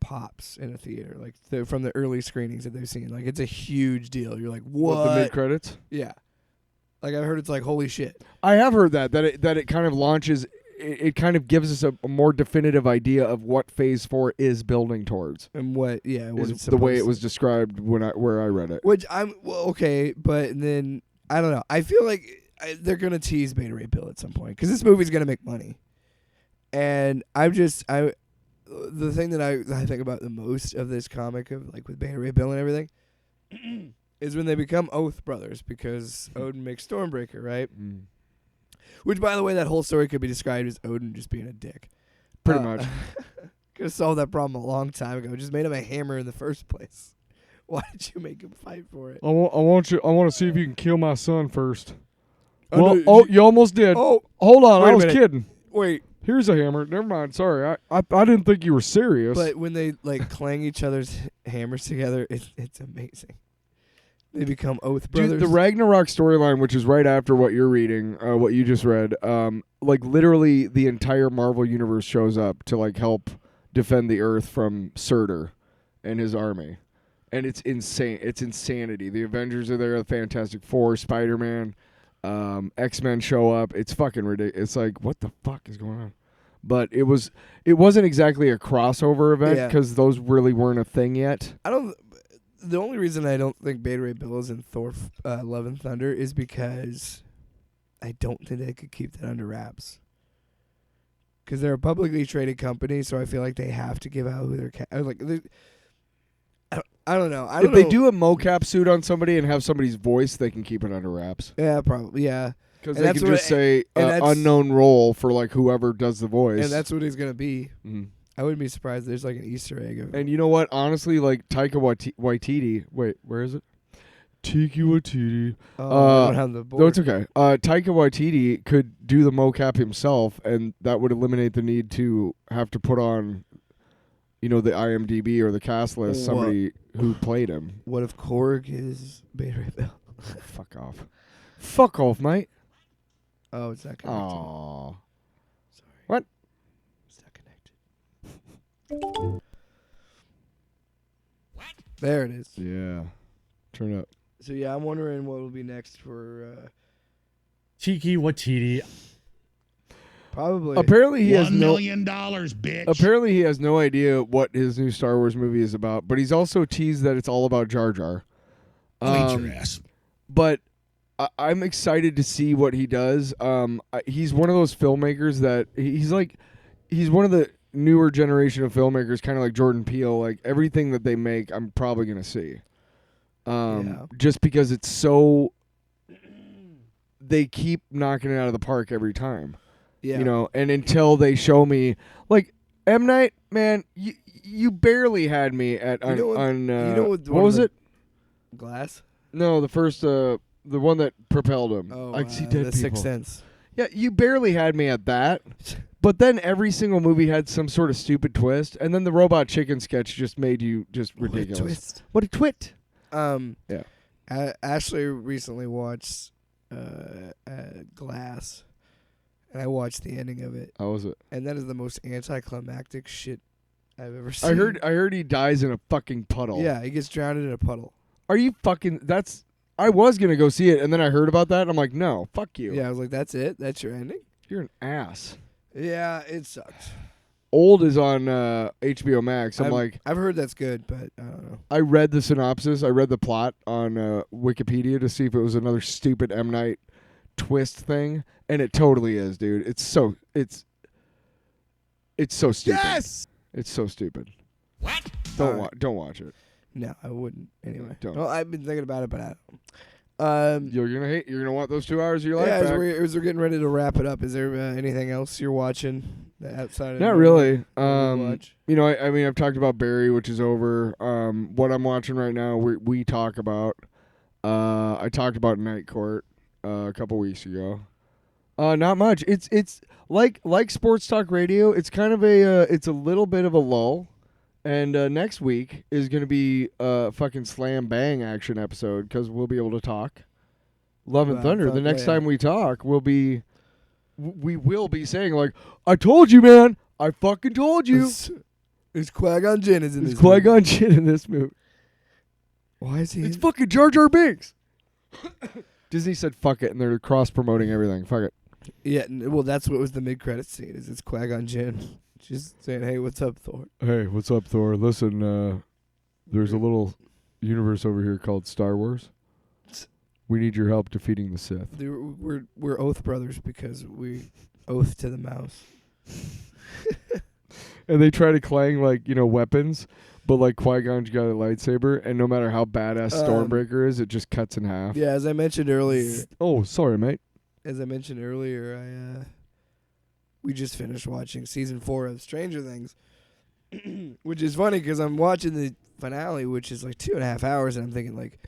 pops in a theater, from the early screenings that they've seen. Like, it's a huge deal. You're like, what? The mid credits? Yeah. Like, I've heard it's like, holy shit. I have heard that it kind of launches. It kind of gives us a more definitive idea of what Phase 4 is building towards, and what it's the way it was described where I read it. Which okay, but then I don't know. I feel like they're gonna tease Beta Ray Bill at some point because this movie's gonna make money, and the thing that I think about the most of this comic of with Beta Ray Bill and everything is when they become Oath brothers because Odin makes Stormbreaker, right? Which, by the way, that whole story could be described as Odin just being a dick. Pretty much. Could have solved that problem a long time ago. Just made him a hammer in the first place. Why did you make him fight for it? I want to see if you can kill my son first. You almost did. Oh, hold on. I was kidding. Wait. Here's a hammer. Never mind. Sorry. I didn't think you were serious. But when they clang each other's hammers together, it's amazing. They become Oath brothers. Dude, the Ragnarok storyline, which is right after what you're reading, what you just read, literally the entire Marvel universe shows up to help defend the Earth from Surtur and his army, and it's insane. It's insanity. The Avengers are there, the Fantastic Four, Spider-Man, X-Men show up. It's fucking ridiculous. It's like, what the fuck is going on? But it wasn't exactly a crossover event because those really weren't a thing yet. The only reason I don't think Beta Ray Bill is in Thor Love and Thunder is because I don't think they could keep that under wraps. Because they're a publicly traded company, so I feel like they have to give out who they're I don't know. If they do a mocap suit on somebody and have somebody's voice, they can keep it under wraps. Yeah, probably. Yeah. Because they can just say unknown role for whoever does the voice. And that's what he's going to be. Mm-hmm. I wouldn't be surprised there's an Easter egg. And you know what? Honestly, Taika Waititi. Wait, where is it? Taika Waititi. I don't have the board. No, it's okay. Taika Waititi could do the mocap himself, and that would eliminate the need to have to put on, the IMDb or the cast list somebody who played him. What if Korg is Beta Ray Bill? Fuck off. Fuck off, mate. Oh, it's not connected. Aww. Sorry. What? There it is. Yeah. Turn up. So yeah, I'm wondering what will be next for Tiki Watiti. Probably. Apparently he has $1 million, bitch. Apparently he has no idea what his new Star Wars movie is about, but he's also teased that it's all about Jar Jar. I'll eat your ass. But I'm excited to see what he does. He's one of those filmmakers that he's one of the newer generation of filmmakers, kind of like Jordan Peele. Like everything that they make, I'm probably gonna see. Just because it's so, they keep knocking it out of the park every time. Yeah, you know, and until they show me, like M. Night, man, you barely had me at what was it? Glass? No, the first the one that propelled him. Oh, I see dead The people. Sixth Sense. Yeah, you barely had me at that. But then every single movie had some sort of stupid twist, and then the Robot Chicken sketch just made you just ridiculous. What a twist. What a twit. Yeah. Ashley recently watched Glass, and I watched the ending of it. How was it? And that is the most anticlimactic shit I've ever seen. I heard he dies in a fucking puddle. Yeah, he gets drowned in a puddle. Are you fucking? I was gonna go see it, and then I heard about that, and I'm like, no, fuck you. Yeah, I was like, that's it? That's your ending? You're an ass. Yeah, it sucks. Old is on HBO Max. I've heard that's good, but I don't know. I read the synopsis. I read the plot on Wikipedia to see if it was another stupid M. Night twist thing, and it totally is, dude. It's so stupid. Yes, it's so stupid. What? Don't watch it. No, I wouldn't. Anyway, don't. Well, I've been thinking about it, but I don't. You're gonna want those 2 hours of your life back. back. As we're getting ready to wrap it up, is there anything else you're watching outside of? Not really. You know, I mean, I've talked about Barry, which is over. What I'm watching right now, we talk about. I talked about Night Court a couple weeks ago. Not much. It's like sports talk radio. It's kind of it's a little bit of a lull. And next week is going to be a fucking slam bang action episode because we'll be able to talk. Love and Thunder. The next time we talk, we will be saying like, "I told you, man. I fucking told you." It's Qui-Gon Jinn is in this. It's Qui-Gon Jinn in this movie. Why is he? It's fucking Jar Jar Binks. Disney said fuck it, and they're cross promoting everything. Fuck it. Yeah, well, that's what was the mid-credit scene. It's Qui-Gon Jinn. She's saying, "Hey, what's up, Thor?" Hey, what's up, Thor? Listen, there's a little universe over here called Star Wars. We need your help defeating the Sith. We're Oath brothers because we oath to the mouse. And they try to clang weapons, but like Qui-Gon's got a lightsaber, and no matter how badass Stormbreaker is, it just cuts in half. Yeah, as I mentioned earlier. Oh, sorry, mate. As I mentioned earlier, we just finished watching season 4 of Stranger Things, which is funny because I'm watching the finale, which is like 2.5 hours, and I'm thinking like,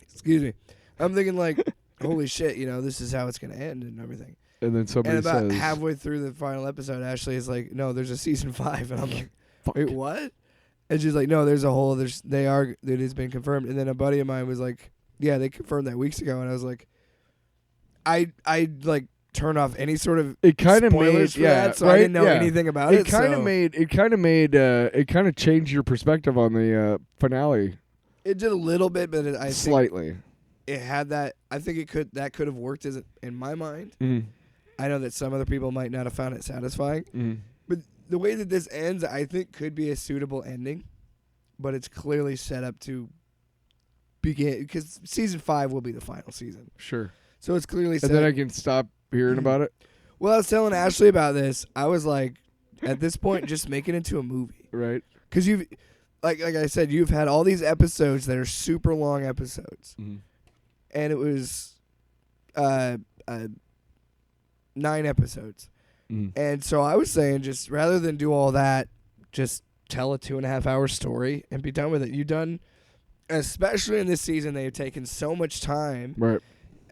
excuse me, I'm thinking like, holy shit, this is how it's gonna end and everything. And then somebody says, and about says, halfway through the final episode, Ashley is like, no, there's a season 5, and I'm like, fuck. Wait, what? And she's like, no, there's a whole, it has been confirmed. And then a buddy of mine was like, yeah, they confirmed that weeks ago, and I was like, I like turn off any sort of spoilers for that, so I didn't know anything about it. It kind of changed your perspective on the finale. It did a little bit, but I think slightly. It had that. I think that could have worked in my mind. Mm-hmm. I know that some other people might not have found it satisfying, but the way that this ends, I think, could be a suitable ending. But it's clearly set up to begin because season 5 will be the final season. Sure. So it's clearly set. And then I can stop hearing about it. Well, I was telling Ashley about this. I was like, at this point, just make it into a movie, right? Because you've, like I said, you've had all these episodes that are super long episodes, and it was 9 episodes. And so I was saying, just rather than do all that, just tell a 2.5 hour story and be done with it. You've done, especially in this season, they have taken so much time, right?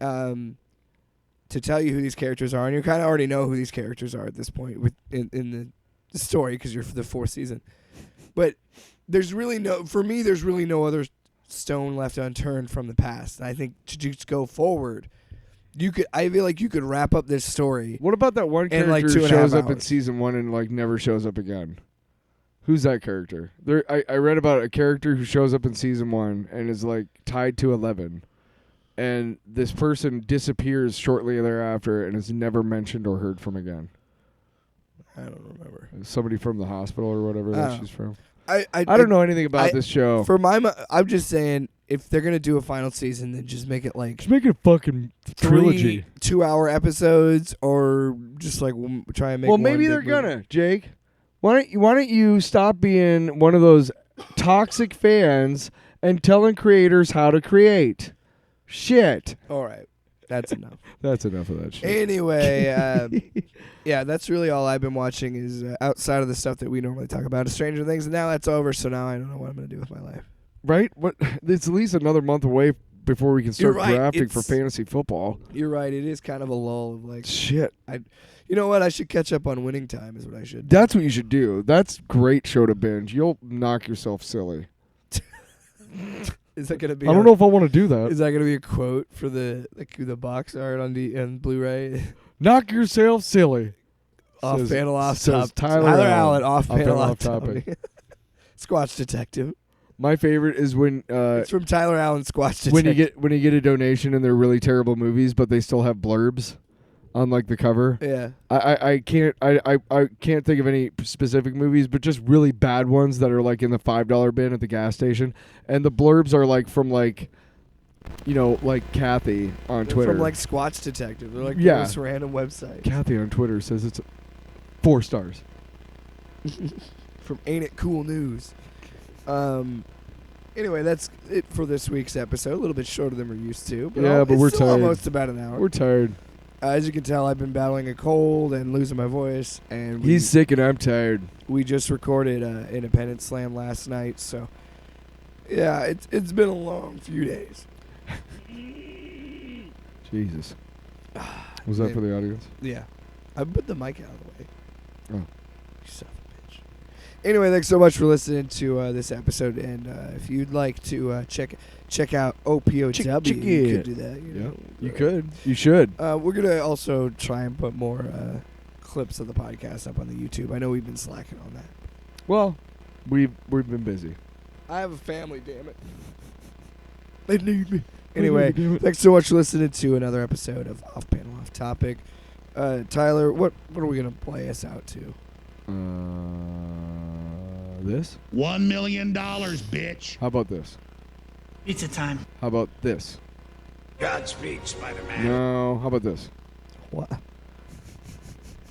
To tell you who these characters are, and you kind of already know who these characters are at this point in the story because you're for the 4th season. But there's really no other stone left unturned from the past. And I think to just go forward, I feel like you could wrap up this story. What about that one character like who shows up in season 1 and like never shows up again? Who's that character? I read about a character who shows up in season 1 and is like tied to 11. and this person disappears shortly thereafter and is never mentioned or heard from again. I don't remember. Somebody from the hospital or whatever that she's from. I don't know anything about this show. I'm just saying, if they're gonna do a final season, then just make it like Just make it a fucking trilogy. 2-hour episodes, or just like try and make. Well, maybe they're gonna, Jake. Why don't you stop being one of those toxic fans and telling creators how to create? Shit. All right, that's enough. That's enough of that shit. Anyway, yeah, that's really all I've been watching is outside of the stuff that we normally talk about, Stranger Things, and now that's over. So now I don't know what I'm gonna do with my life. Right? What? It's at least another month away before we can start drafting for fantasy football. You're right. It is kind of a lull of like shit. You know what? I should catch up on Winning Time. Is what I should. That's what you should do. That's great show to binge. You'll knock yourself silly. Is that gonna be? I don't know if I want to do that. Is that gonna be a quote for the box art on Blu-ray? Knock yourself silly. Off panel, off top. Tyler Allen, off panel, off topic. Squatch Detective. My favorite is when it's from Tyler Allen, Squatch Detective. When you get a donation and they're really terrible movies, but they still have blurbs on like the cover. Yeah. I can't think of any specific movies, but just really bad ones that are like in the $5 bin at the gas station, and the blurbs are like from like, you know, like Kathy on Twitter. From like Squatch Detective. They're like the most random website. Kathy on Twitter says it's 4 stars. From Ain't It Cool News. Anyway, that's it for this week's episode. A little bit shorter than we're used to. But but we're tired. Almost about an hour. We're tired. As you can tell, I've been battling a cold and losing my voice. And he's sick and I'm tired. We just recorded Independence Slam last night, so yeah, it's been a long few days. Jesus. Was that for the audience? Yeah. I put the mic out of the way. Oh. You son of a bitch. Anyway, thanks so much for listening to this episode, and if you'd like to check out OPOW, you could do that. You could. You should. We're gonna also try and put more clips of the podcast up on the YouTube. I know we've been slacking on that. Well, we've been busy. I have a family, damn it. They need me. Anyway, thanks so much for listening to another episode of Off Panel Off Topic. Tyler, what are we gonna play us out to? This? $1 million, bitch. How about this? Pizza time. How about this? Godspeed, Spider-Man. No. How about this? What?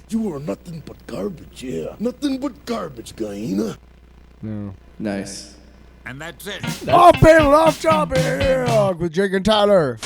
You are nothing but garbage, yeah. Nothing but garbage, Gaina. No. Nice. And that's it. Off Panel Off Topic with Jake and Tyler.